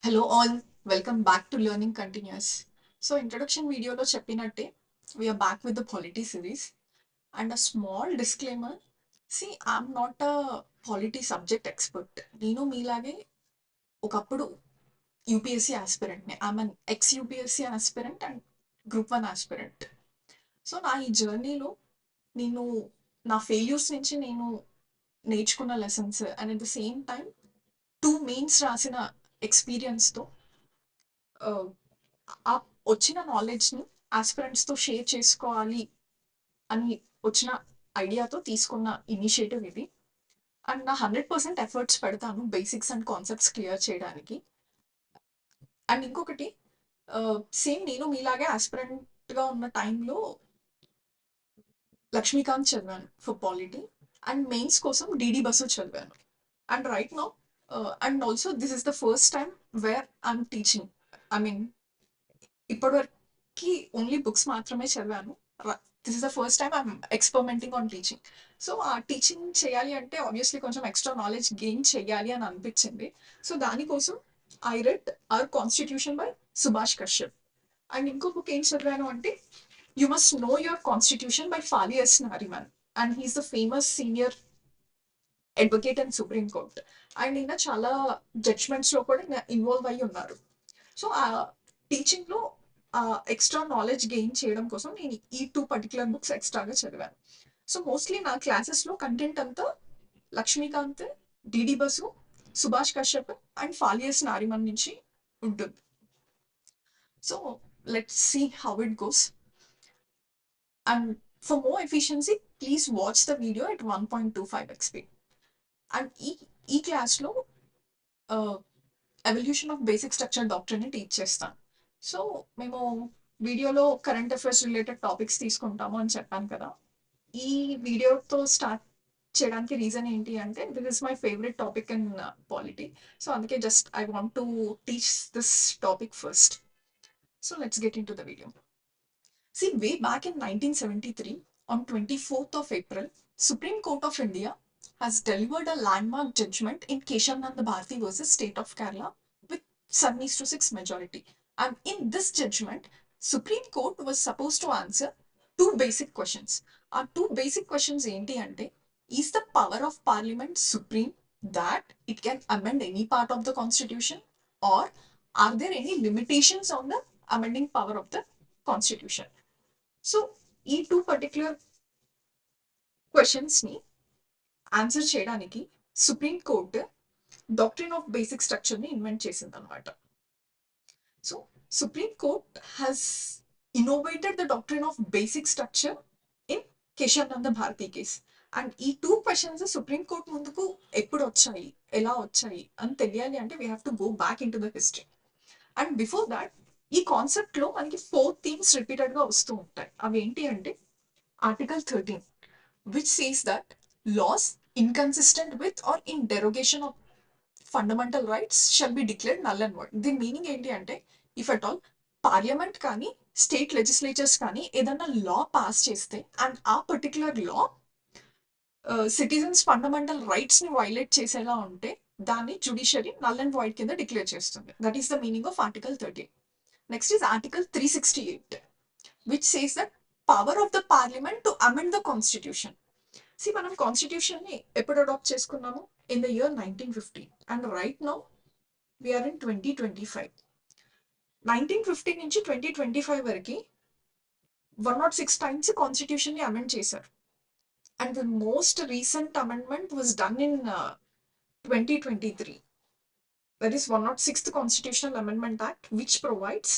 Hello all, welcome back to Learning Continuous. So introduction video lo cheppinatte, we are back with the polity series and a small disclaimer. See, I'm not a polity subject expert. నేను మీలాగే ఒకప్పుడు UPSC aspirant ని. I'm an ex UPSC aspirant and group 1 aspirant. So నా ఈ జర్నీలో నేను నా failures నుంచి నేను నేర్చుకున్న lessons and at the same time 2 mains రాసిన ఎక్స్‌పీరియన్స్‌తో ఆ వచ్చిన నాలెడ్జ్‌ని ఆస్పిరెంట్స్‌తో షేర్ చేసుకోవాలి అని వచ్చిన ఐడియాతో తీసుకున్న ఇనిషియేటివ్ ఇది. అండ్ నా 100% ఎఫర్ట్స్ పెడతాను బేసిక్స్ అండ్ కాన్సెప్ట్స్ క్లియర్ చేయడానికి. అండ్ ఇంకొకటి సేమ్ నేను మీలాగే ఆస్పిరెంట్‌గా ఉన్న టైంలో లక్ష్మీకాంత్ చదివాను ఫర్ పాలిటీ అండ్ మెయిన్స్ కోసం డీడీ బసు చదివాను. And right now and also this is the first time where I'm teaching. I mean ఇప్పటివరకి ఓన్లీ బుక్స్ మాత్రమే చదివాను. This is the first time I'm experimenting on teaching. So ఆ teaching చేయాలి అంటే obviously కొంచెం extra knowledge gain చేయాలి అని అనిపించింది. సో దానికోసం I read our constitution by Subhash Kashyap. And ఇంకో బుక్ ఏం చదివాను అంటే you must know your constitution by Fali Nariman. And he's the famous senior advocate and supreme court. And ఈయన చాలా జడ్జ్మెంట్స్ లో కూడా ఇన్వాల్వ్ అయ్యి ఉన్నారు. సో ఆ టీచింగ్ లో ఎక్స్ట్రా నాలెడ్జ్ గెయిన్ చేయడం కోసం నేను ఈ 2 పర్టికులర్ బుక్స్ ఎక్స్ట్రాగా చదివాను. సో మోస్ట్లీ నా క్లాసెస్ లో కంటెంట్ అంతా లక్ష్మీకాంత్, డిడి బసు, సుభాష్ కశ్యప్ అండ్ ఫాలియస్ నారిమన్ నుంచి ఉంటుంది. So let's see how it goes. And for more efficiency please watch the video at 1.25x speed. And ఈ క్లాస్లో ఎవల్యూషన్ ఆఫ్ బేసిక్ స్ట్రక్చర్ డాక్టర్ని టీచ్ చేస్తాను. సో మేము వీడియోలో కరెంట్ అఫైర్స్ రిలేటెడ్ టాపిక్స్ తీసుకుంటాము అని చెప్పాను కదా. ఈ వీడియోతో స్టార్ట్ చేయడానికి రీజన్ ఏంటి అంటే this is my favourite topic in polity. So అందుకే just I want to teach this topic first. So let's get into the video. See, way back in 1973, on 24th of April, Supreme Court of India has delivered a landmark judgment in Keshav Nanda Bharati versus State of Kerala with 7:6 majority. And in this judgment, Supreme Court was supposed to answer two basic questions. Our two basic questions ఏంటి అంటే, is the power of Parliament supreme that it can amend any part of the Constitution, or are there any limitations on the amending power of the Constitution? So ఈ 2 particular క్వెషన్స్‌ని answer చేయడానికి supreme court doctrine of basic స్ట్రక్చర్‌ని invent చేసిందనమాట. So supreme court has innovated the doctrine of basic structure in Kesavananda Bharati case. And ఈ 2 questions supreme court ముందుకు ఎప్పుడు వచ్చాయి, ఎలా వచ్చాయి అని తెలియాలి అంటే we have to go back in to the history. And before that ఈ కాన్సెప్ట్ లో మనకి 4 థీమ్స్ రిపీటెడ్ గా వస్తూ ఉంటాయి. అవి ఏంటి అంటే Article 13, which says that laws inconsistent with or in derogation of fundamental rights shall be declared null and void. దీని మీనింగ్ ఏంటి అంటే ఇఫ్ అట్ ఆల్ పార్లమెంట్ కానీ స్టేట్ లెజిస్లేచర్స్ కానీ ఏదన్నా లా పాస్ చేస్తే అండ్ ఆ పర్టికులర్ లా సిటిజన్స్ ఫండమెంటల్ రైట్స్ ని violate చేసేలా ఉంటే దాన్ని జుడిషియరీ నల్ అండ్ వాయిడ్ కింద డిక్లేర్ చేస్తుంది. That is the meaning of article 13. Next is article 368, which says that power of the parliament to amend the constitution. See, మనం constitution ని ఎప్పుడు adopt చేసుకున్నాము? In the year 1950. And right now we are in 2025. 1950 నుంచి 2025 వరకు 106 times constitution ని amend చేశారు. And the most recent amendment was done in 2023. That is 106th Constitutional Amendment Act, which provides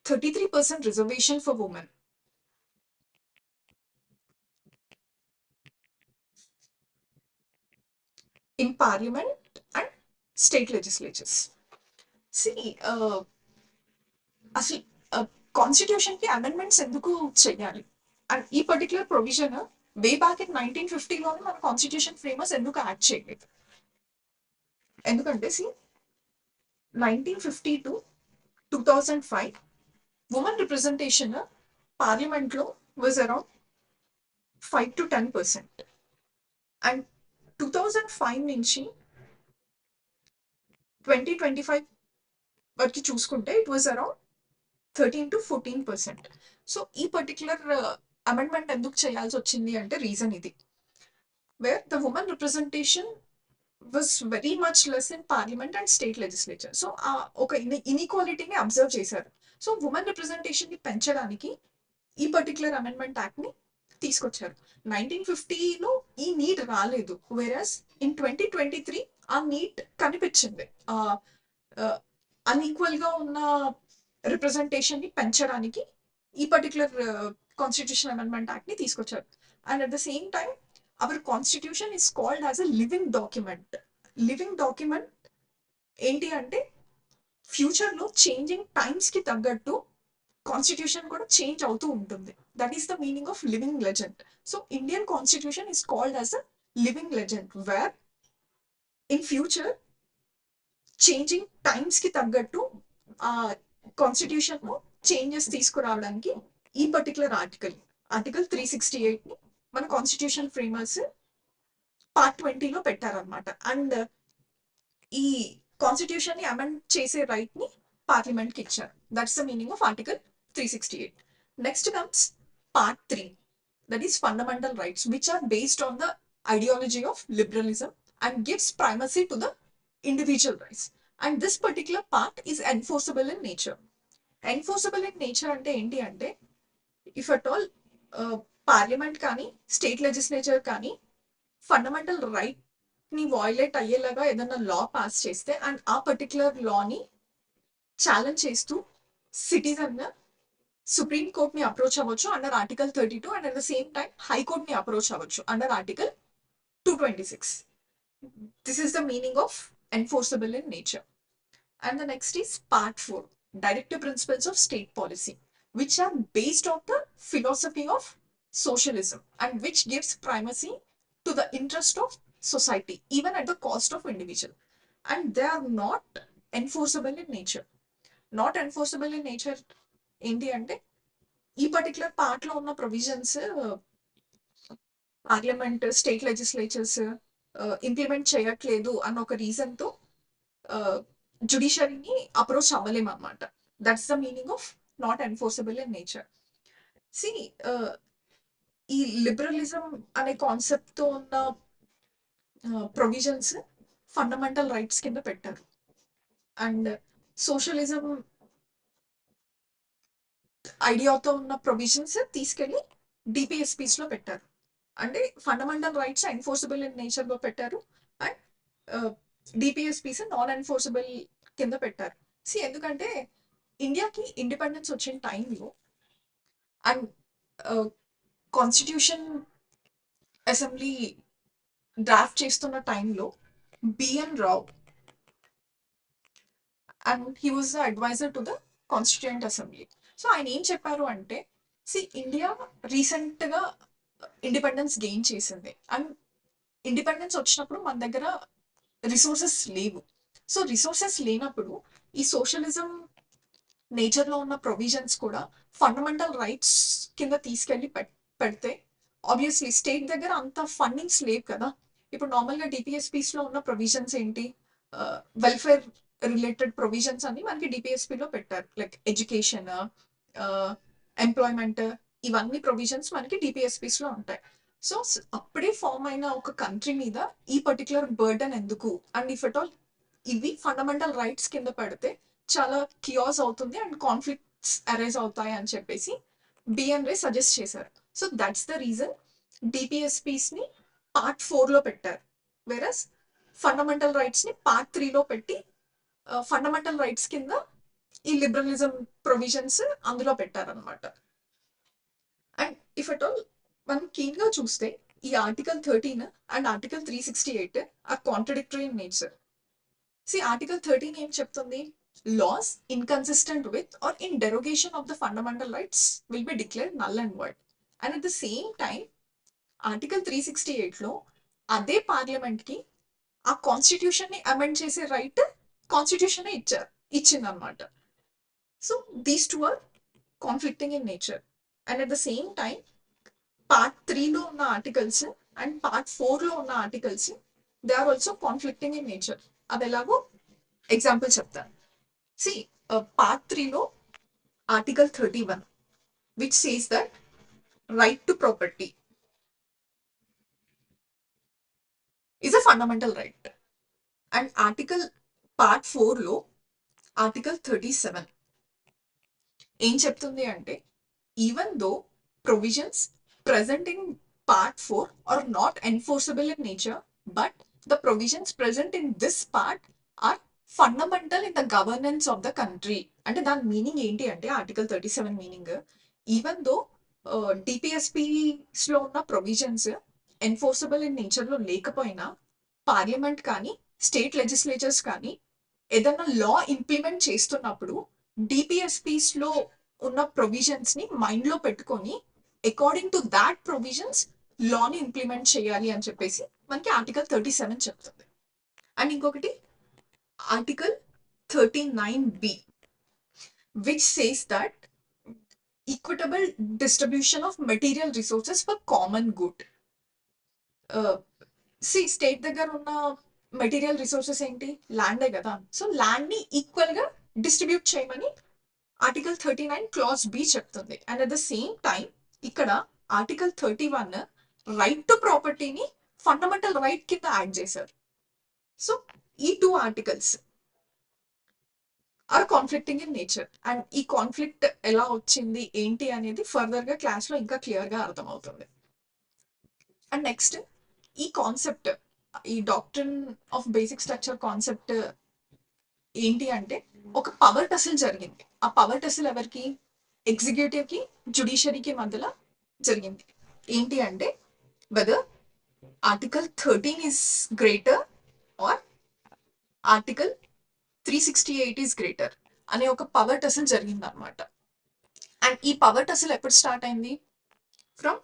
33% reservation for women. In parliament and state legislatures. See, అసలు constitution కి amendments ఎందుకు చేయాలి? And ఈ particular provision way back in 1950లోనే మన constitution framers ఎందుకు add చేయలేదు? ఎందుకంటే see 1950 to 2005 women representation parliament లో వాజ్ అరౌండ్ 5 to 10%. అండ్ 2005 నుంచి 2025 వరకు చూసుకుంటే it was around 13 to 14%. So ఈ పర్టికులర్ అమెండ్మెంట్ ఎందుకు చేయాల్సి వచ్చింది అంటే రీజన్ ఇది, where the women representation was very much less in parliament and state legislature. So ఆ ఒక ఇన్ఈక్వాలిటీని అబ్జర్వ్ చేశారు. సో ఉమెన్ రిప్రజెంటేషన్ ని పెంచడానికి ఈ పర్టికులర్ అమెండ్మెంట్ యాక్ట్ ని తీసుకొచ్చారు. 1950లో ఈ నీడ్ రాలేదు, వేరస్ ఇన్ 2023 ఆ నీడ్ కనిపించింది. అన్ఈక్వల్ గా ఉన్న రిప్రజెంటేషన్ ని పెంచడానికి ఈ పర్టికులర్ కాన్స్టిట్యూషన్ అమెండ్మెంట్ యాక్ట్ ని తీసుకొచ్చారు. And at the same time our constitution is called as a living document. Living document ఏంటి అంటే ఫ్యూచర్ లో చేంజింగ్ టైమ్స్ కి తగ్గట్టు కాన్స్టిట్యూషన్ కూడా చేంజ్ అవుతూ ఉంటుంది. That is the meaning of living legend. So Indian constitution is called as a living legend, where in future changing times కి తగ్గట్టు ఆ కాన్స్టిట్యూషన్ లో చేంజెస్ తీసుకురావడానికి ఈ పర్టికులర్ ఆర్టికల్ 368 ని మన కాన్స్టిట్యూషన్ ఫ్రేమర్స్ పార్ట్ 20లో పెట్టారనమాట. అండ్ ఈ కాన్స్టిట్యూషన్ ని అమెండ్ చేసే రైట్ ని పార్లమెంట్ కి ఇచ్చారు. That's the meaning of article 368. Next comes part 3, that is fundamental rights, which are based on the ideology of liberalism and gives primacy to the individual rights. And this particular part is enforceable in nature. Enforceable in nature అంటే ఏంటి అంటే, if at all parliament కానీ state legislature కానీ fundamental right ని violate అయ్యేలాగా ఏదైనా లా pass చేస్తే and ఆ పర్టికులర్ లాని ఛాలెంజ్ చేస్తూ సిటిజన్ సుప్రీం కోర్ట్ ని అప్రోచ్ అవ్వచ్చు under article 32 and at the same time high court ని అప్రోచ్ అవ్వచ్చు under article 226. This is the meaning of enforceable in nature. And the next is part 4, directive principles of state policy, which are based on the philosophy of socialism and which gives primacy to the interest of society even at the cost of individual. And they are not enforceable in nature. Not enforceable in nature ఏంటి అంటే, ఈ particular part లో ఉన్న provisions parliament state legislatures implement చేయట్లేదు అన్న ఒక reason తో జుడిషియరీని అప్రోచ్ అవ్వలేము అనమాట. That's the meaning of not enforceable in nature. See ఈ లిబరలిజం అనే కాన్సెప్ట్ తో ఉన్న ప్రొవిజన్స్ ఫండమెంటల్ రైట్స్ కింద పెట్టారు. అండ్ సోషలిజం ఐడియాతో ఉన్న ప్రొవిజన్స్ తీసుకెళ్లి డిపిఎస్పీస్ లో పెట్టారు. అంటే fundamental rights enforceable in nature లో పెట్టారు అండ్ డిపిఎస్పీస్ నాన్ ఎన్ఫోర్సబుల్ కింద పెట్టారు. సి ఎందుకంటే ఇండియాకి ఇండిపెండెన్స్ వచ్చిన టైంలో అండ్ కాన్స్టిట్యూషన్ అసెంబ్లీ డ్రాఫ్ట్ చేస్తున్న టైంలో B N Rau and he was the adviser to the constituent assembly. So ఆయన ఏం చెప్పారు అంటే, సి ఇండియా రీసెంట్ గా ఇండిపెండెన్స్ గెయిన్ చేసింది అండ్ ఇండిపెండెన్స్ వచ్చినప్పుడు మన దగ్గర రిసోర్సెస్ లేవు. సో రిసోర్సెస్ లేనప్పుడు ఈ సోషలిజం నేచర్ లో ఉన్న ప్రొవిజన్స్ కూడా ఫండమెంటల్ రైట్స్ కింద తీసుకెళ్లి పెడితే ఆబ్వియస్లీ స్టేట్ దగ్గర అంత ఫండింగ్స్ లేవు కదా. ఇప్పుడు నార్మల్ గా డిపిఎస్పీస్ లో ఉన్న ప్రొవిజన్స్ ఏంటి, వెల్ఫేర్ రిలేటెడ్ ప్రొవిజన్స్ అన్ని మనకి డిపిఎస్పీ లో పెట్టారు, లైక్ ఎడ్యుకేషన్, ఎంప్లాయ్మెంట్, ఇవన్నీ ప్రొవిజన్స్ మనకి డిపిఎస్పీస్ లో ఉంటాయి. సో అప్పుడే ఫామ్ అయిన ఒక కంట్రీ మీద ఈ పర్టికులర్ బర్డన్ ఎందుకు, అండ్ ఇఫ్ ఎట్ ఆల్ ఇవి ఫండమెంటల్ రైట్స్ కింద పెడితే చాలా కియాస్ అవుతుంది అండ్ కాన్ఫ్లిక్ట్స్ అరైజ్ అవుతాయి అని చెప్పేసి బిఎన్ రే సజెస్ట్ చేశారు. So that's the reason DPSPs ని పార్ట్ 4 లో పెట్టారు, వేరస్ ఫండమెంటల్ రైట్స్ ని పార్ట్ 3 లో పెట్టి ఫండమెంటల్ రైట్స్ కింద ఈ లిబరలిజం ప్రొవిజన్స్ అందులో పెట్టారనమాట. అండ్ ఇఫ్ అట్ ఆల్ మనం కీన్ గా చూస్తే ఈ article 13 and article 368 are contradictory in nature. See article 13 ఏం చెప్తుంది, laws inconsistent with or in derogation of the fundamental rights will be declared null and void. And at the same time article 368 లో అదే parliament కి ఆ constitution ని amend చేసే right constitution ఇచ్చిందనమాట. So these two are conflicting in nature. And at the same time part 3 లో ఉన్న articles and part 4 లో ఉన్న articles they are also conflicting in nature. అది ఎలాగో ఎగ్జాంపుల్ చెప్తాను. See, part 3 లో article 31, which says that right to property is a fundamental right. And article part 4 లో article 37 ఏం చెప్తుంది అంటే, even though provisions present in part 4 are not enforceable in nature, but the provisions present in this part are fundamental in the governance of the country. అంటే దాని meaning ఏంటి అంటే, article 37 meaning, even though డిపిఎస్పిలో ఉన్న provisions enforceable in నేచర్లో లేకపోయినా, parliament కానీ state legislatures కానీ ఏదైనా లా ఇంప్లిమెంట్ చేస్తున్నప్పుడు డిపిఎస్పీస్ లో ఉన్న ప్రొవిజన్స్ ని మైండ్ లో పెట్టుకొని అకార్డింగ్ టు దాట్ ప్రొవిజన్స్ లాని ఇంప్లిమెంట్ చేయాలి అని చెప్పేసి మనకి ఆర్టికల్ 37 చెప్తుంది. అండ్ ఇంకొకటి article 39B, which says that equitable distribution of material resources for common good. State దగ్గర ఉన్న మెటీరియల్ రిసోర్సెస్ ఏంటి? ల్యాండే కదా. సో ల్యాండ్ ని ఈక్వల్ గా డిస్ట్రిబ్యూట్ చేయమని ఆర్టికల్ 39 క్లాస్ బి చెప్తుంది. And at the same time ఇక్కడ ఆర్టికల్ 31 రైట్ టు ప్రాపర్టీని ఫండమెంటల్ రైట్ కింద యాడ్ చేశారు. సో ఈ two articles are conflicting in nature. And ఈ కాన్ఫ్లిక్ట్ ఎలా వచ్చింది ఏంటి అనేది ఫర్దర్ గా క్లాస్ లో ఇంకా క్లియర్ గా అర్థమవుతుంది. అండ్ నెక్స్ట్ ఈ కాన్సెప్ట్, ఈ doctrine of basic structure concept ఏంటి అంటే, ఒక పవర్ టసల్ జరిగింది. ఆ పవర్ టసల్ ఎవరికి? ఎగ్జిక్యూటివ్ కి జ్యుడిషియరీకి మధ్యలో జరిగింది. ఏంటి అంటే, whether article 13 is greater or article 368 is greater అనే ఒక పవర్ టసల్ జరిగింది అనమాట. అండ్ ఈ పవర్ టసల్ ఎప్పుడు స్టార్ట్ అయింది? From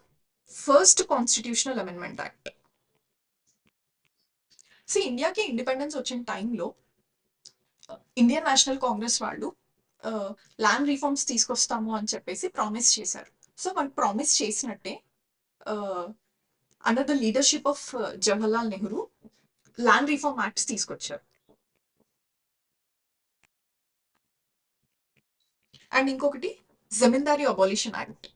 first constitutional amendment act. ఇండియాకి ఇండిపెండెన్స్ వచ్చిన టైంలో ఇండియన్ నేషనల్ కాంగ్రెస్ వాళ్ళు ల్యాండ్ రిఫార్మ్స్ తీసుకొస్తాము అని చెప్పేసి ప్రామిస్ చేశారు. సో వాళ్ళు ప్రామిస్ చేసినట్టే under the leadership of Jawaharlal Nehru land reform acts తీసుకొచ్చారు. అండ్ ఇంకొకటి జమీందారీ అబాలిషన్ యాక్ట్.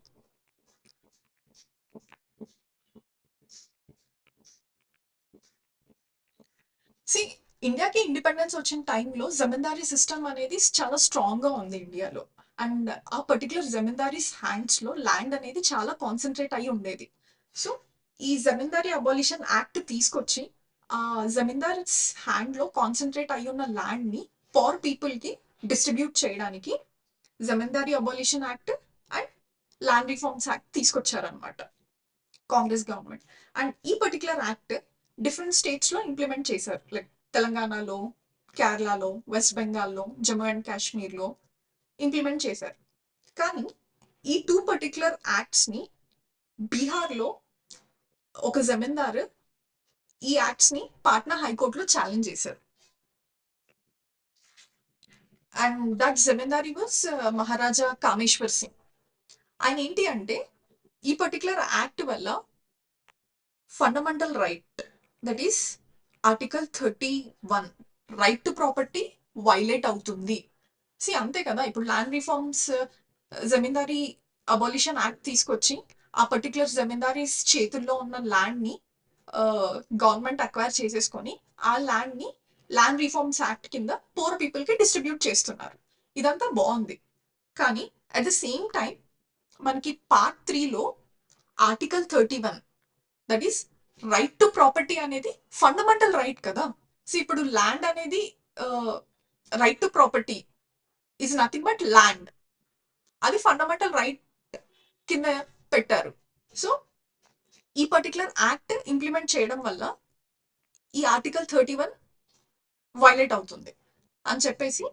ఇండియాకి ఇండిపెండెన్స్ వచ్చిన టైంలో జమీందారీ సిస్టమ్ అనేది చాలా స్ట్రాంగ్ గా ఉంది ఇండియాలో. అండ్ ఆ పర్టికులర్ జమీందారీస్ హ్యాండ్స్ లో ల్యాండ్ అనేది చాలా కాన్సన్ట్రేట్ అయి ఉండేది. సో ఈ జమీందారీ అబాలిషన్ యాక్ట్ తీసుకొచ్చి ఆ జమీందారీస్ హ్యాండ్ లో కాన్సన్ట్రేట్ అయి ఉన్న ల్యాండ్ ని పవర్ పీపుల్ కి డిస్ట్రిబ్యూట్ చేయడానికి zamindari abolition act and land reforms act తీసుకొచ్చారనమాట కాంగ్రెస్ గవర్నమెంట్. అండ్ ఈ పర్టికులర్ యాక్ట్ డిఫరెంట్ స్టేట్స్ లో ఇంప్లిమెంట్ చేశారు. లైక్ తెలంగాణలో, కేరళలో, వెస్ట్ బెంగాల్లో, జమ్మూ అండ్ కాశ్మీర్లో ఇంప్లిమెంట్ చేశారు. కానీ ఈ టూ పర్టికులర్ యాక్ట్స్ ని బీహార్లో ఒక జమీందారు ఈ యాక్ట్స్ ని పాట్నా హైకోర్టులో ఛాలెంజ్ చేశారు. అండ్ దట్ జమీందారీ వాజ్ మహారాజా కామేశ్వర్ సింగ్. ఆయన ఏంటి అంటే, ఈ పర్టికులర్ యాక్ట్ వల్ల fundamental right, that is article 31 right to property violate అవుతుంది. అంతే కదా. ఇప్పుడు ల్యాండ్ రిఫార్మ్స్ జమీందారీ అబాలిషన్ యాక్ట్ తీసుకొచ్చి ఆ పర్టికులర్ జమీందారీస్ చేతుల్లో ఉన్న ల్యాండ్ ని గవర్నమెంట్ అక్వైర్ చేసేసుకొని ఆ ల్యాండ్ ని ల్యాండ్ రిఫార్మ్స్ యాక్ట్ కింద పూర్ పీపుల్ కి డిస్ట్రిబ్యూట్ చేస్తున్నారు. ఇదంతా బాగుంది. కానీ అట్ ద సేమ్ టైం మనకి పార్ట్ 3లో article 31, that is right to property అనేది ఫండమెంటల్ రైట్ కదా. ఇప్పుడు ల్యాండ్ అనేది right to property is nothing but land. అది ఫండమెంటల్ రైట్ కింద పెట్టారు. సో ఈ పర్టికులర్ యాక్ట్ ఇంప్లిమెంట్ చేయడం వల్ల ఈ ఆర్టికల్ 31 వైలేట్ అవుతుంది అని చెప్పేసి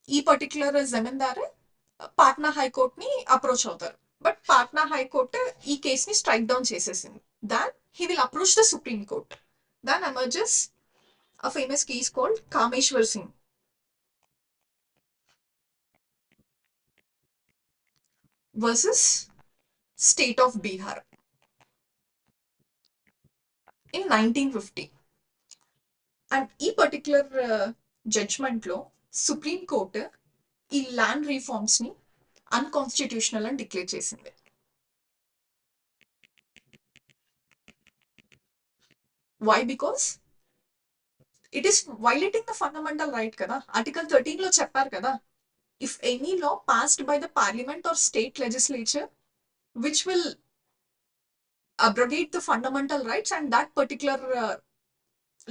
ఈ పర్టికులర్ జమీందారు పాట్నా హైకోర్టుని అప్రోచ్ అవుతారు. బట్ పాట్నా హైకోర్టు ఈ కేసుని స్ట్రైక్ డౌన్ చేసేసింది. దాన్ he will approach the Supreme Court. Then emerges a famous case called Kameshwar Singh versus State of Bihar in 1950. And ఈ పర్టికులర్ జడ్జ్మెంట్ లో సుప్రీం కోర్టు ఈ ల్యాండ్ రిఫార్మ్స్ ని unconstitutional అని declare చేసింది. Why? Because it is violating the fundamental right కదా. Article 13 లో చెప్పారు కదా, if any law passed by the parliament or state legislature which will abrogate the fundamental rights and that particular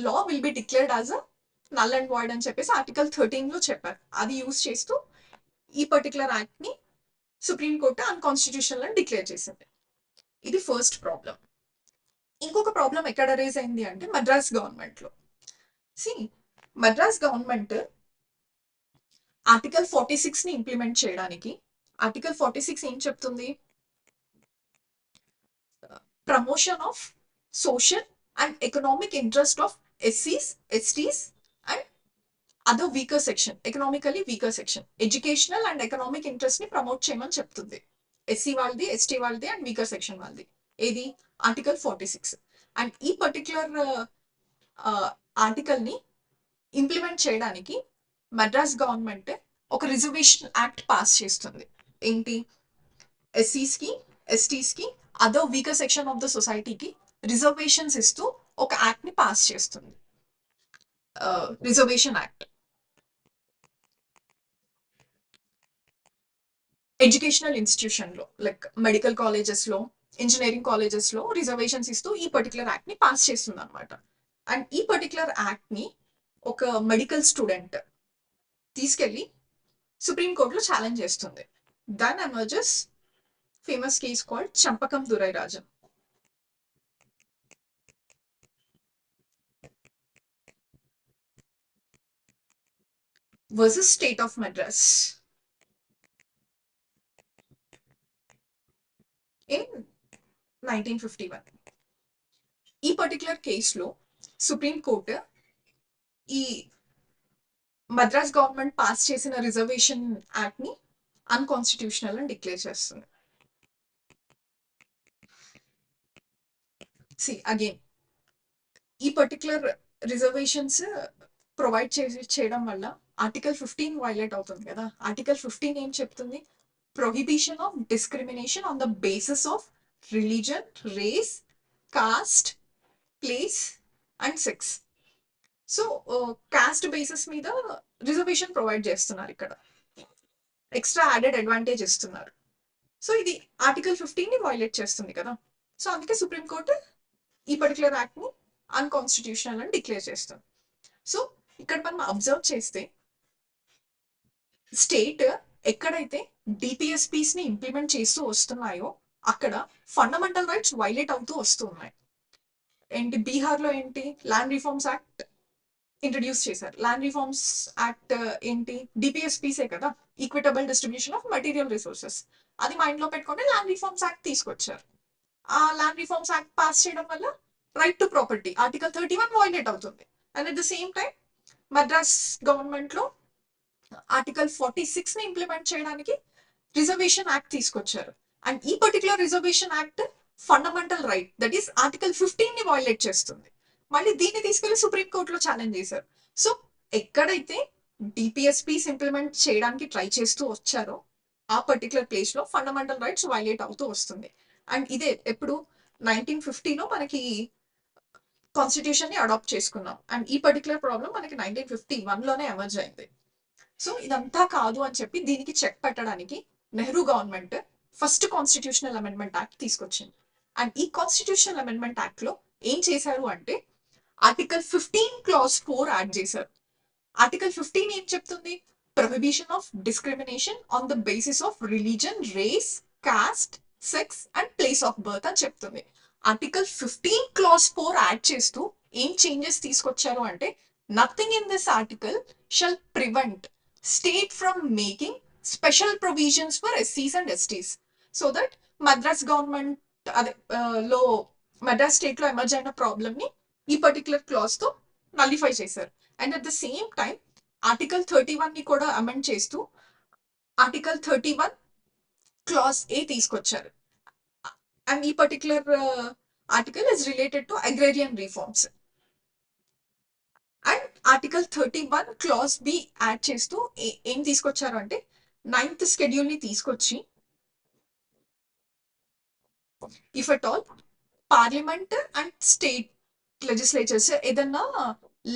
law will be declared as a null and void అని చెప్పేసి article 13 లో చెప్పారు. అది use చేస్తూ ఈ పర్టికులర్ యాక్ట్ ని supreme court unconstitutional అని declare చేసింది. ఇది ఫస్ట్ ప్రాబ్లం. ఇంకొక ప్రాబ్లం ఎక్కడ రేజ్ అయింది అంటే మద్రాస్ గవర్నమెంట్ లో. సి, మద్రాస్ గవర్నమెంట్ ఆర్టికల్ 46 ని ఇంప్లిమెంట్ చేయడానికి, ఆర్టికల్ 46 ఏం చెప్తుంది? Promotion of social and economic interest of ఎస్సీస్, STs and other weaker section, economically weaker section, educational and economic interest ని ప్రమోట్ చేయమని చెప్తుంది. ఎస్సీ వాళ్ళది, ఎస్టీ వాళ్ళది అండ్ వీకర్ సెక్షన్ వాళ్ళది. ఏది? ఆర్టికల్ 46. అండ్ ఈ పర్టికులర్ ఆర్టికల్ ని ఇంప్లిమెంట్ చేయడానికి మద్రాస్ గవర్నమెంట్ ఒక రిజర్వేషన్ యాక్ట్ పాస్ చేస్తుంది. ఏంటి? ఎస్సీస్ కి, ఎస్టీస్ కి, other weaker section of the సొసైటీకి రిజర్వేషన్స్ ఇస్తూ ఒక యాక్ట్ ని పాస్ చేస్తుంది, రిజర్వేషన్ యాక్ట్. ఎడ్యుకేషనల్ ఇన్స్టిట్యూషన్ లో, లైక్ మెడికల్ కాలేజెస్ లో, ఇంజనీరింగ్ కాలేజెస్ లో రిజర్వేషన్స్ ఇస్తూ ఈ పర్టికులర్ యాక్ట్ ని పాస్ చేస్తుంది అనమాట. అండ్ ఈ పర్టికులర్ యాక్ట్ ని ఒక మెడికల్ స్టూడెంట్ తీసుకెళ్లి సుప్రీం కోర్టులో ఛాలెంజ్ చేస్తుంది. Then emerges famous case called Champakam Durai Rajan versus State of Madras in 1951. ఈ పర్టికులర్ కేసులో సుప్రీం కోర్టు ఈ మద్రాస్ గవర్నమెంట్ పాస్ చేసిన రిజర్వేషన్ యాక్ట్ ని అన్కాన్స్టిట్యూషనల్ అని డిక్లేర్ చేస్తుంది. సి అగైన్, ఈ పర్టికులర్ రిజర్వేషన్స్ ప్రొవైడ్ చేయడం వల్ల ఆర్టికల్ 15 వైలేట్ అవుతుంది కదా. ఆర్టికల్ 15 ఏం చెప్తుంది? Prohibition of discrimination on the basis of religion, race, caste, place and sex. So caste basis మీద రిజర్వేషన్ ప్రొవైడ్ చేస్తున్నారు, ఇక్కడ ఎక్స్ట్రా యాడెడ్ అడ్వాంటేజ్ ఇస్తున్నారు. సో ఇది ఆర్టికల్ 15 ని వైలేట్ చేస్తుంది కదా. సో అందుకే సుప్రీంకోర్టు ఈ పర్టికులర్ యాక్ట్ ని అన్కాన్స్టిట్యూషనల్ అని డిక్లేర్ చేస్తుంది. సో ఇక్కడ మనం అబ్జర్వ్ చేస్తే స్టేట్ ఎక్కడైతే డిపిఎస్పీస్ ని ఇంప్లిమెంట్ చేస్తూ వస్తున్నాయో అక్కడ ఫండమెంటల్ రైట్స్ వైలేట్ అవుతూ వస్తున్నాయి. ఏంటి? బీహార్ లో ఏంటి? ల్యాండ్ రిఫార్మ్స్ యాక్ట్ ఇంట్రడ్యూస్ చేశారు. ల్యాండ్ రిఫార్మ్స్ యాక్ట్ ఏంటి? డిపిఎస్పీసే కదా, equitable distribution of material resources. అది మైండ్ లో పెట్టుకుంటే ల్యాండ్ రిఫార్మ్స్ యాక్ట్ తీసుకొచ్చారు. ఆ ల్యాండ్ రిఫార్మ్స్ యాక్ట్ పాస్ చేయడం వల్ల right to property article 31 violate అవుతుంది. And at the same time Madras government లో ఆర్టికల్ 46 ని ఇంప్లిమెంట్ చేయడానికి రిజర్వేషన్ యాక్ట్ తీసుకొచ్చారు. అండ్ ఈ particular reservation act fundamental right, that is article 15 ని వైలేట్ చేస్తుంది. మళ్ళీ దీన్ని తీసుకెళ్లి సుప్రీం కోర్టులో ఛాలెంజ్ చేశారు. సో ఎక్కడైతే డిపిఎస్పీస్ ఇంప్లిమెంట్ చేయడానికి ట్రై చేస్తూ వచ్చారో ఆ పర్టికులర్ ప్లేస్ లో ఫండమెంటల్ రైట్స్ వైలేట్ అవుతూ వస్తుంది. అండ్ ఇదే ఎప్పుడు 1950లో మనకి కాన్స్టిట్యూషన్ ని అడాప్ట్ చేసుకున్నాం. అండ్ ఈ పర్టికులర్ ప్రాబ్లం మనకి 1951 లోనే ఎమర్జ్ అయింది. సో ఇదంతా కాదు అని చెప్పి దీనికి చెక్ పెట్టడానికి Nehru government first constitutional amendment act తీసుకొచ్చింది. అండ్ ఈ కాన్స్టిట్యూషనల్ అమెండ్మెంట్ యాక్ట్ లో ఏం చేశారు అంటే ఆర్టికల్ 15 క్లాస్ 4 యాడ్ చేశారు. ఆర్టికల్ 15 ఏం చెప్తుంది? Prohibition of discrimination on the basis of religion, race, caste, sex and place of birth అని చెప్తుంది. ఆర్టికల్ 15 క్లాస్ 4 యాడ్ చేస్తూ ఏం చేంజెస్ తీసుకొచ్చారు అంటే nothing in this article shall prevent state from making special provisions for ఎస్సీస్ and STs. So that Madras government అదే లో Madras state లో ఎమర్జ్ అయిన ప్రాబ్లమ్ ని ఈ పర్టికులర్ క్లాస్ తో నలిఫై చేశారు. And at the same time article 31 ని కూడా అమెండ్ చేస్తూ ఆర్టికల్ 31 క్లాస్ ఏ తీసుకొచ్చారు. అండ్ ఈ particular article is related to agrarian reforms. And article 31 clause B add చేస్తూ ఏం తీసుకొచ్చారు అంటే 9th షెడ్యూల్ ని తీసుకొచ్చి if at all parliament and state legislatures ఏదన్నా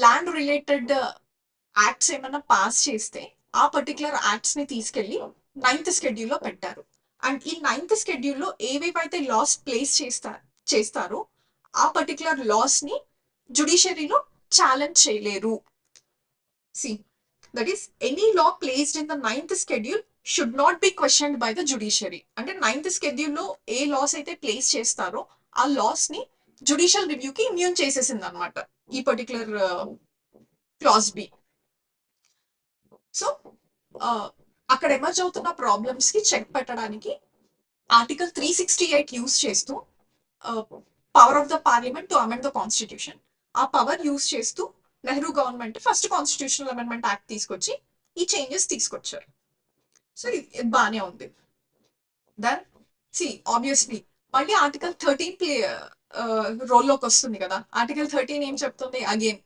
ల్యాండ్ రిలేటెడ్ యాక్ట్స్ ఏమైనా పాస్ చేస్తే ఆ పర్టికులర్ యాక్ట్స్ ని తీసుకెళ్లి 9th షెడ్యూల్లో పెట్టారు. అండ్ ఈ 9th షెడ్యూల్లో ఏవేవైతే లాస్ ప్లేస్ చేస్తారో ఆ పర్టికులర్ లాస్ ని జుడిషియరీలో ఛాలెంజ్ చేయలేరు. See, that is, any law placed in the 9th schedule should not be questioned by the judiciary. అంటే 9th schedule లో ఏ లాస్ అయితే ప్లేస్ చేస్తారో ఆ లాస్ ని జుడిషియల్ రివ్యూకి ఇమ్యూన్ చేసేసింది అనమాట ఈ పర్టికులర్ క్లాస్ బి. సో అక్కడ ఎమర్జ్ అవుతున్న ప్రాబ్లమ్స్ కి చెక్ పెట్టడానికి ఆర్టికల్ 368 యూస్ చేస్తూ power of the parliament to amend the constitution, ఆ పవర్ యూస్ చేస్తూ Nehru government first constitutional amendment act తీసుకొచ్చి ఈ చేంజెస్ తీసుకొచ్చారు. సో ఇది బాగానే ఉంది. దెన్ సి ఆబ్వియస్లీ మళ్ళీ ఆర్టికల్ 13 రోల్లోకి వస్తుంది కదా. ఆర్టికల్ 13 ఏం చెప్తుంది? అగైన్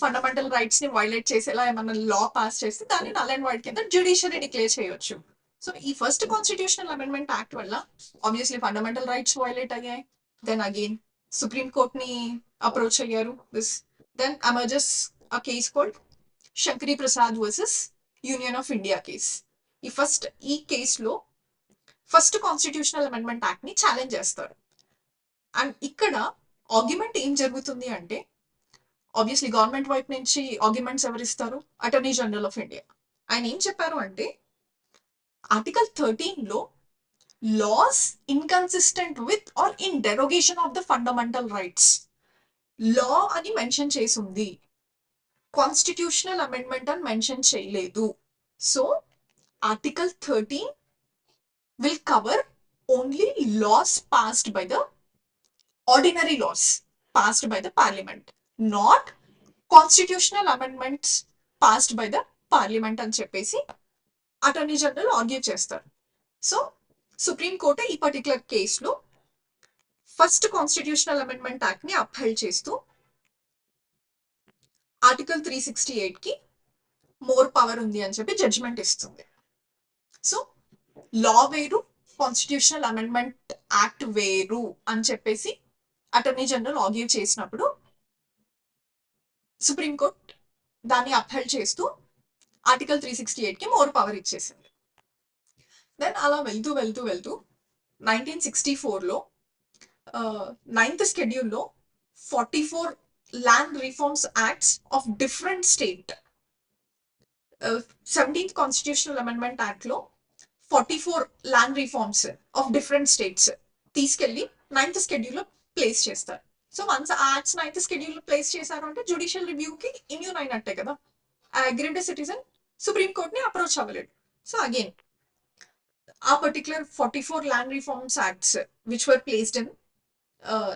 ఫండమెంటల్ రైట్స్ ని వైలేట్ చేసేలా ఏమన్నా లా పాస్ చేస్తే దాన్ని నల్ అండ్ వైడ్ కింద జ్యుడిషియరీ డిక్లేర్ చేయొచ్చు. సో ఈ ఫస్ట్ కాన్స్టిట్యూషనల్ అమెండ్మెంట్ యాక్ట్ వల్ల ఆబ్వియస్లీ ఫండమెంటల్ రైట్స్ వైలేట్ అయ్యాయి. దెన్ అగైన్ సుప్రీం కోర్ట్ ని అప్రోచ్ అయ్యారు. This then emerges a case called Shankari Prasad versus union of India case. ఈ కేసులో ఫస్ట్ కాన్స్టిట్యూషనల్ అమెండ్మెంట్ యాక్ట్ ని challenge చేస్తారు. అండ్ ఇక్కడ ఆర్గ్యుమెంట్ ఏం జరుగుతుంది అంటే ఆబ్వియస్లీ గవర్నమెంట్ వైపు నుంచి ఆర్గ్యుమెంట్స్ ఎవరిస్తారు? Attorney general of India. ఆయన ఏం చెప్పారు అంటే ఆర్టికల్ 13 లో loss inconsistent with or in derogation of the fundamental rights law అని మెన్షన్ చేసింది, కాన్స్టిట్యూషనల్ అమెండ్మెంట్ అని మెన్షన్ చేయలేదు. So article 13 will cover only laws passed by the ordinary laws passed by the parliament, not constitutional amendments passed by the parliament అని చెప్పేసి attorney general argue చేస్తారు. So supreme court ఈ particular కేసులో first constitutional amendment act ని upheld చేస్తూ article 368 కి more power ఉంది అని చెప్పి జడ్జ్మెంట్ ఇస్తుంది. సో లా వేరు, కాన్స్టిట్యూషనల్ అమెండ్మెంట్ యాక్ట్ వేరు అని చెప్పేసి అటార్నీ జనరల్ ఆర్గ్యూ చేసినప్పుడు సుప్రీంకోర్టు దాన్ని అప్హెల్డ్ చేస్తూ ఆర్టికల్ 368 కి మోర్ పవర్ ఇచ్చేసింది. దెన్ అలా వెళ్తూ 1964లో 9th షెడ్యూల్లో 44 land reforms acts of different state, 17th constitutional amendment act లో 44 land reforms of different states తీసుకెళ్లి 9th షెడ్యూల్లో ప్లేస్ చేస్తారు. సో వన్స్ ఆ యాక్ట్స్ 9th షెడ్యూల్లో ప్లేస్ చేశారు అంటే జుడిషియల్ రివ్యూకి ఇమ్యూన్ అయినట్టే కదా. అగ్రీడ్ సిటిజన్ సుప్రీం కోర్ట్ ని అప్రోచ్ అవ్వలేదు. సో అగైన్ ఆ particular 44 land reforms acts which were placed in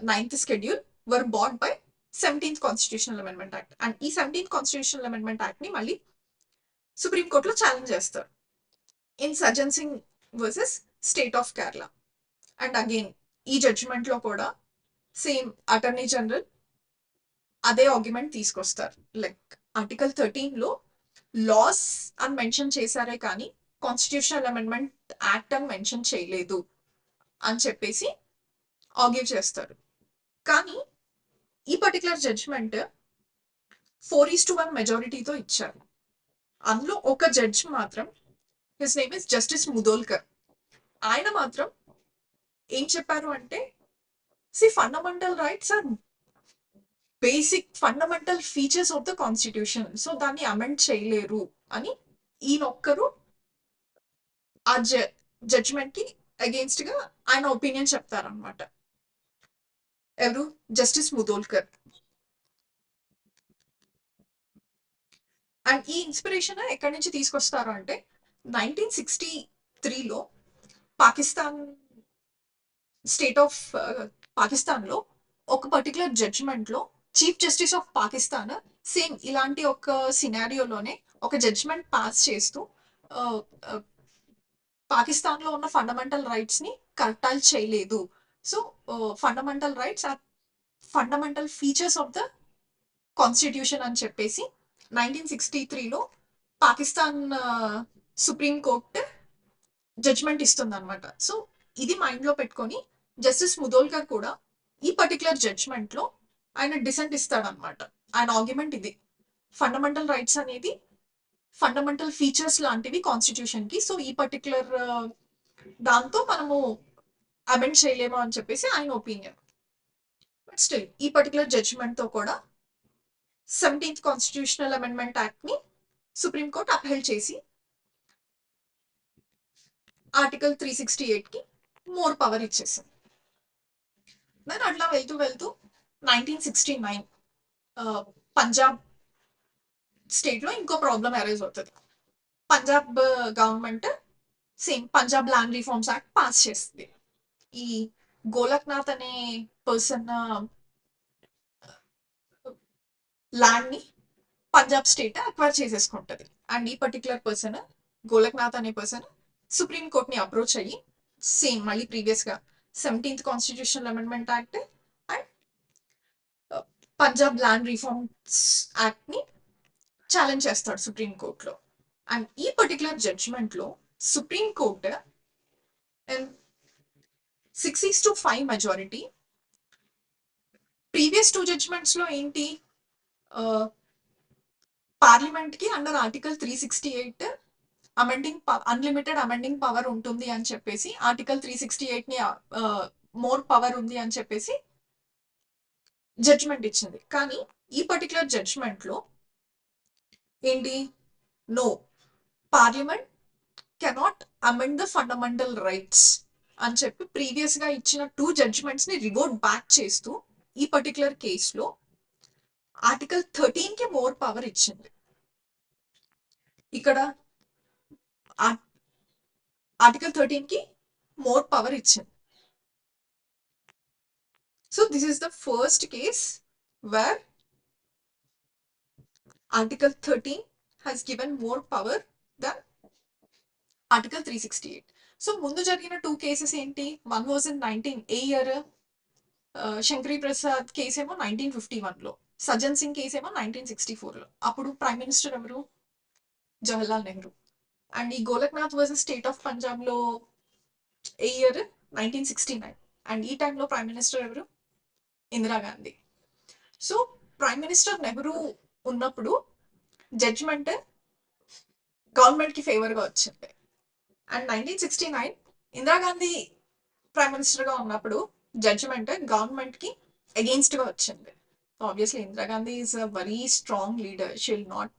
9th schedule were bat by 17th constitutional amendment act. And ఈ 17th కాన్స్టిట్యూషనల్ అమెండ్మెంట్ యాక్ట్ ని మళ్ళీ supreme కోర్టులో challenge చేస్తారు in Sajjan Singh versus state of Kerala. And again ఈ judgement లో కూడా same attorney general అదే argument తీసుకొస్తారు. లైక్ ఆర్టికల్ 13 లో లాస్ అని మెన్షన్ చేశారే కానీ కాన్స్టిట్యూషనల్ అమెండ్మెంట్ యాక్ట్ అని మెన్షన్ చేయలేదు అని చెప్పేసి ఆర్గ్యూ చేస్తారు. కానీ ఈ పర్టికులర్ జడ్జ్మెంట్ 4:1 మెజారిటీతో ఇచ్చారు. అందులో ఒక జడ్జ్ మాత్రం, his name is justice Mudholkar, ఆయన మాత్రం ఏం చెప్పారు అంటే fundamental rights are basic fundamental features of the constitution, so దాన్ని అమెండ్ చేయలేరు అని ఈయనొక్కరు ఆ జడ్జ్మెంట్ కి అగేన్స్ట్ గా ఆయన ఒపీనియన్ చెప్తారనమాట. ఎవరు? జస్టిస్ ముదోల్కర్. అండ్ ఈ ఇన్స్పిరేషన్ ఎక్కడి నుంచి తీసుకొస్తారు అంటే 1963లో పాకిస్తాన్ స్టేట్ ఆఫ్ పాకిస్తాన్ లో ఒక పర్టికులర్ జడ్జ్మెంట్ లో chief justice of Pakistan same ఇలాంటి ఒక సినారియోలోనే ఒక జడ్జ్మెంట్ పాస్ చేస్తూ పాకిస్తాన్ లో ఉన్న ఫండమెంటల్ రైట్స్ ని కర్టాల్ చేయలేదు. So fundamental rights are fundamental features of the constitution అని చెప్పేసి 1963లో పాకిస్తాన్ సుప్రీం కోర్ట్ జడ్జ్మెంట్ ఇస్తుంది అనమాట. సో ఇది మైండ్ లో పెట్టుకొని జస్టిస్ ముదోల్కర్ కూడా ఈ పర్టికులర్ జడ్జ్మెంట్ లో ఆయన డిసెంట్ ఇస్తాడనమాట. ఆయన ఆర్గ్యుమెంట్ ఇది, ఫండమెంటల్ రైట్స్ అనేది ఫండమెంటల్ ఫీచర్స్ లాంటివి కాన్స్టిట్యూషన్ కి. సో ఈ పర్టికులర్ దాంతో మనము అమెండ్ చేయలేము అని చెప్పేసి ఆయన ఒపీనియన్. బట్ స్టిల్ ఈ పర్టికులర్ జడ్జ్మెంట్ తో కూడా 17th కాన్స్టిట్యూషనల్ అమెండ్మెంట్ యాక్ట్ ని సుప్రీం కోర్ట్ అప్హెల్డ్ చేసి ఆర్టికల్ 368 కి మోర్ పవర్ ఇచ్చేసింది. నేను అట్లా వెళ్తూ వెళ్తూ 1969 పంజాబ్ స్టేట్ లో ఇంకో ప్రాబ్లం అరైజ్ అవుతుంది. Punjab government same Punjab land reforms act pass చేస్తుంది. ఈ గోలక్నాథ్ అనే పర్సన్ ల్యాండ్ ని పంజాబ్ స్టేట్ అక్వైర్ చేసేసుకుంటది. అండ్ ఈ పర్టికులర్ పర్సన్ గోలక్నాథ్ అనే పర్సన్ సుప్రీం కోర్ట్ ని అప్రోచ్ అయ్యి సేమ్ మళ్ళీ ప్రీవియస్ గా 17th constitutional amendment act and Punjab land reforms act ని ఛాలెంజ్ చేస్తాడు సుప్రీం కోర్టులో. అండ్ ఈ పర్టికులర్ జడ్జ్మెంట్ లో supreme court 6-5 majority, previous 2 judgments లో ఏంటి, పార్లమెంట్ కి under article 368 amending unlimited amending power ఉంటుంది అని చెప్పేసి, ఆర్టికల్ 368 ని మోర్ పవర్ ఉంది అని చెప్పేసి జడ్జ్మెంట్ ఇచ్చింది. కానీ ఈ పర్టికులర్ జడ్జ్మెంట్ లో ఏంటి, no, parliament cannot amend the fundamental rights అని చెప్పి ప్రీవియస్ గా ఇచ్చిన 2 జడ్జ్మెంట్స్ ని రివోట్ బ్యాక్ చేస్తూ ఈ పర్టికులర్ కేసులో ఆర్టికల్ 13 కి మోర్ పవర్ ఇచ్చింది. ఇక్కడ ఆర్టికల్ 13 కి మోర్ పవర్ ఇచ్చింది. So this is the first case where article 13 has given more power than article 368. So ముందు జరిగిన 2 కేసెస్ ఏంటి, 1 was in 19 A year, Shankari Prasad case ఏమో 1951 లో, సజ్జన్ సింగ్ కేసు ఏమో 1964 లో. అప్పుడు ప్రైమ్ మినిస్టర్ ఎవరు, జవహర్లాల్ నెహ్రూ. అండ్ ఈ Golaknath versus state of Punjab లో ఏ ఇయర్, 1969. అండ్ ఈ టైంలో ప్రైమ్ మినిస్టర్ ఎవరు, Indira Gandhi. So prime minister Nehru ఉన్నప్పుడు జడ్జ్మెంట్ గవర్నమెంట్ కి ఫేవర్ గా వచ్చింది. అండ్ 1969 ఇందిరాగాంధీ ప్రైమ్ మినిస్టర్ గా ఉన్నప్పుడు జడ్జిమెంట్ గవర్నమెంట్ కి అగెయిన్స్ట్ గా వచ్చింది. Obviously Indira Gandhi is a very strong leader, she will not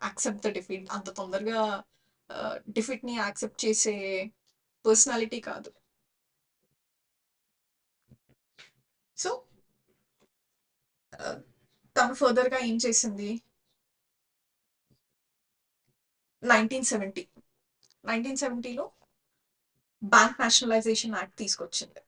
accept the defeat. అంత తొందరగా డిఫీట్ ని యాక్సెప్ట్ చేసే పర్సనాలిటీ కాదు. సో తను ఫర్దర్ గా ఏం చేసింది, 1970లో బ్యాంక్ నేషనలైజేషన్ యాక్ట్ తీసుకొచ్చింది.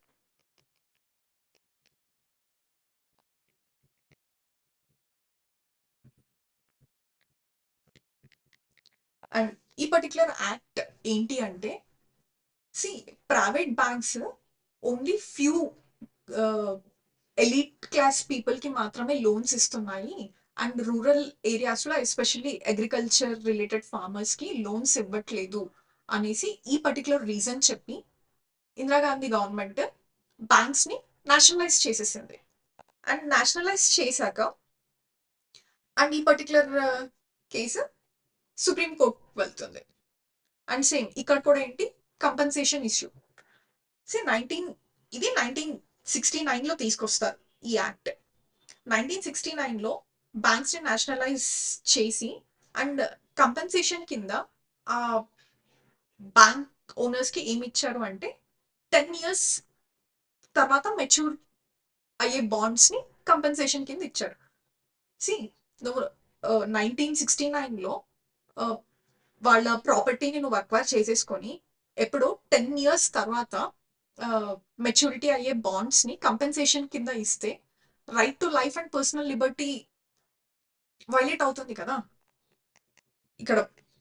అండ్ ఈ పర్టికులర్ యాక్ట్ ఏంటి అంటే, private banks only few elite class people కి మాత్రమే లోన్స్ ఇస్తున్నాయి, అండ్ రూరల్ ఏరియాస్ లో ఎస్పెషల్లీ అగ్రికల్చర్ రిలేటెడ్ ఫార్మర్స్ కి లోన్స్ ఇవ్వట్లేదు అనేసి ఈ పర్టికులర్ రీజన్ చెప్పి ఇందిరాగాంధీ గవర్నమెంట్ బ్యాంక్స్ ని నేషనలైజ్ చేసేసింది. అండ్ నేషనలైజ్ చేశాక అండ్ ఈ పర్టికులర్ కేసు సుప్రీం కోర్ట్ వెళ్తుంది. అండ్ సేమ్ ఇక్కడ కూడా ఏంటి, కంపెన్సేషన్ ఇష్యూ. ఇది 1969 లో తీసుకొస్తారు ఈ యాక్ట్. 1969 లో బ్యాంక్స్ ని నేషనలైజ్ చేసి అండ్ కంపెన్సేషన్ కింద ఆ బ్యాంక్ ఓనర్స్ కి ఏమి ఇచ్చారు అంటే 10 years తర్వాత మెచ్యూర్ అయ్యే బాండ్స్ ని కంపెన్సేషన్ కింద ఇచ్చారు. నువ్వు 1969 లో వాళ్ళ ప్రాపర్టీని నువ్వు అక్వైర్ చేసేసుకొని ఎప్పుడో 10 years తర్వాత మెచ్యూరిటీ అయ్యే బాండ్స్ ని కంపెన్సేషన్ కింద ఇస్తే right to life and personal liberty violate అవుతుంది కదా. ఇక్కడ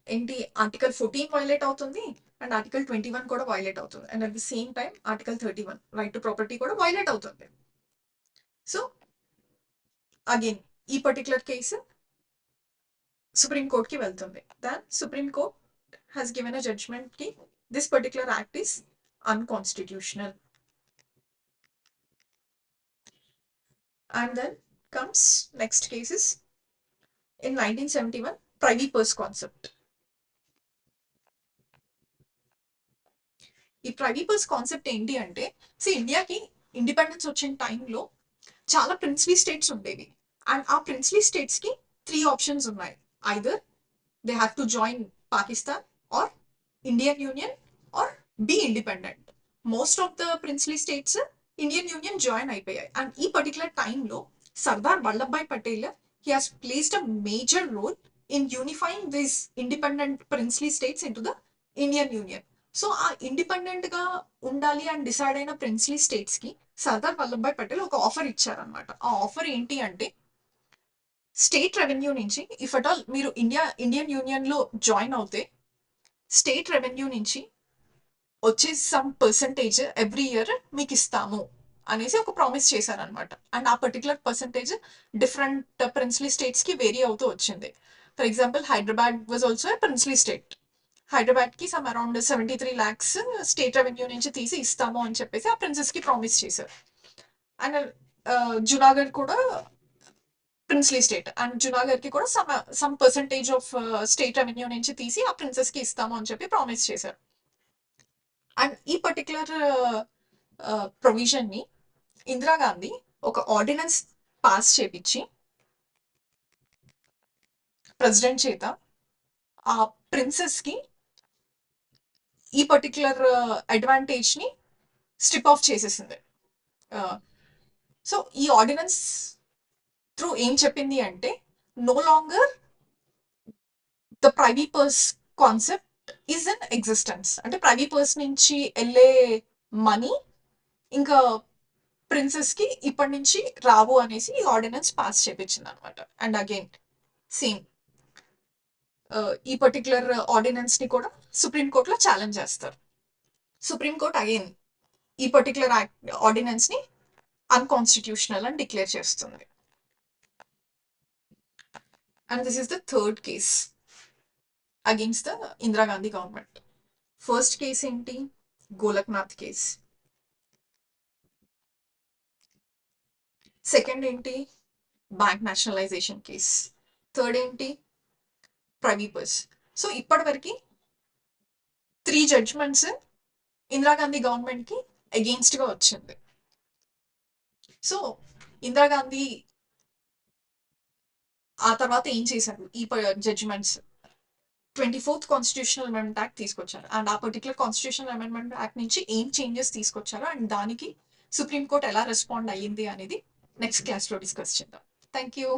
ఏంటి, ఆర్టికల్ 14 వైలేట్ అవుతుంది అండ్ ఆర్టికల్ 21 కూడా వైలేట్ అవుతుంది. And at the same time article 31 right to property కూడా వైలేట్ అవుతుంది. సో అగైన్ ఈ పర్టికులర్ కేసు సుప్రీం కోర్ట్కి వెళ్తుంది. Then supreme court has given a judgement కి this particular act is unconstitutional. And then comes next cases in 1971 privy purse concept. ఈ privy purse concept ఏంటి అంటే, ఇండియాకి ఇండిపెండెన్స్ వచ్చిన టైంలో చాలా ప్రిన్స్లీ స్టేట్స్ ఉండేవి. అండ్ ఆ ప్రిన్స్లీ స్టేట్స్ కి 3 ఆప్షన్స్ ఉన్నాయి. Either they have to join Pakistan, or Indian union, or be independent. Most of the princely states Indian union join అయిపోయాయి. అండ్ ఈ పర్టికులర్ టైంలో Sardar Vallabhbhai Patel he has placed a major role in unifying these independent princely states into the Indian Union. So ఆ independent గా ఉండాలి అని decide అయిన princely states కి సర్దార్ వల్లభాయ్ పటేల్ ఒక ఆఫర్ ఇచ్చారనమాట. ఆ ఆఫర్ ఏంటి అంటే, స్టేట్ రెవెన్యూ నుంచి ఇఫ్ అట్ ఆల్ మీరు ఇండియన్ యూనియన్ లో జాయిన్ అవుతే స్టేట్ రెవెన్యూ నుంచి వచ్చే సమ్ పర్సంటేజ్ ఎవ్రీ ఇయర్ మీకు ఇస్తాము అనేసి ఒక ప్రామిస్ చేశారనమాట. అండ్ ఆ particular percentage different princely states కి వేరీ అవుతూ వచ్చింది. For example Hyderabad was also a princely state. Hyderabad కి some around 73 lakhs state revenue నుంచి తీసి ఇస్తాము అని చెప్పేసి ఆ ప్రిన్సెస్ కి ప్రామిస్ చేశారు. అండ్ జునాగఢ్ కూడా ప్రిన్స్లీ స్టేట్, అండ్ జునాగఢ్ కి కూడా some percentage of state revenue నుంచి తీసి ఆ ప్రిన్సెస్ కి ఇస్తాము అని చెప్పి ప్రామిస్ చేశారు. అండ్ ఈ పర్టికులర్ ప్రొవిజన్ ని ఇందిరాగాంధీ ఒక ఆర్డినెన్స్ పాస్ చేపించి ప్రెసిడెంట్ చేత ఆ ప్రిన్సెస్ కి ఈ పర్టికులర్ అడ్వాంటేజ్ ని స్ట్రిప్ ఆఫ్ చేసేసింది. సో ఈ ఆర్డినెన్స్ త్రూ ఏం చెప్పింది అంటే, no longer the privy purse concept is in existence. అంటే ప్రైవీ పర్స్ నుంచి వెళ్ళే మనీ ఇంకా ప్రిన్సెస్ కి ఇప్పటి నుంచి రావు అనేసి ఈ ఆర్డినెన్స్ పాస్ చేపించింది అనమాట. అండ్ అగైన్ సేమ్ ఈ పర్టికులర్ ఆర్డినెన్స్ ని కూడా సుప్రీం కోర్టులో ఛాలెంజ్ చేస్తారు. సుప్రీం కోర్ట్ అగైన్ ఈ పర్టికులర్ ఆర్డినెన్స్ ని అన్కాన్స్టిట్యూషనల్ అని డిక్లేర్ చేస్తుంది. And this is the third case against the Indira Gandhi government. First case ఏంటి? గోలక్నాథ్ కేస్. సెకండ్ ఏంటి? Bank nationalisation case. థర్డ్ ఏంటి? Privy purse. సో ఇప్పటివరకు 3 జడ్జ్మెంట్స్ ఇందిరాగాంధీ గవర్నమెంట్ కి అగెయిన్స్ట్ గా వచ్చింది. సో ఇందిరాగాంధీ ఆ తర్వాత ఏం చేశారు? ఈ judgements 24th constitutional amendment act తీసుకొచ్చారు. అండ్ ఆ పర్టికులర్ కాన్స్టిట్యూషనల్ అమెండ్మెంట్ యాక్ట్ నుంచి ఏం చేంజెస్ తీసుకొచ్చారు అండ్ దానికి సుప్రీం కోర్ట్ ఎలా రెస్పాండ్ అయ్యింది అనేది నెక్స్ట్ క్లాస్లో డిస్కస్ చేద్దాం. Thank you.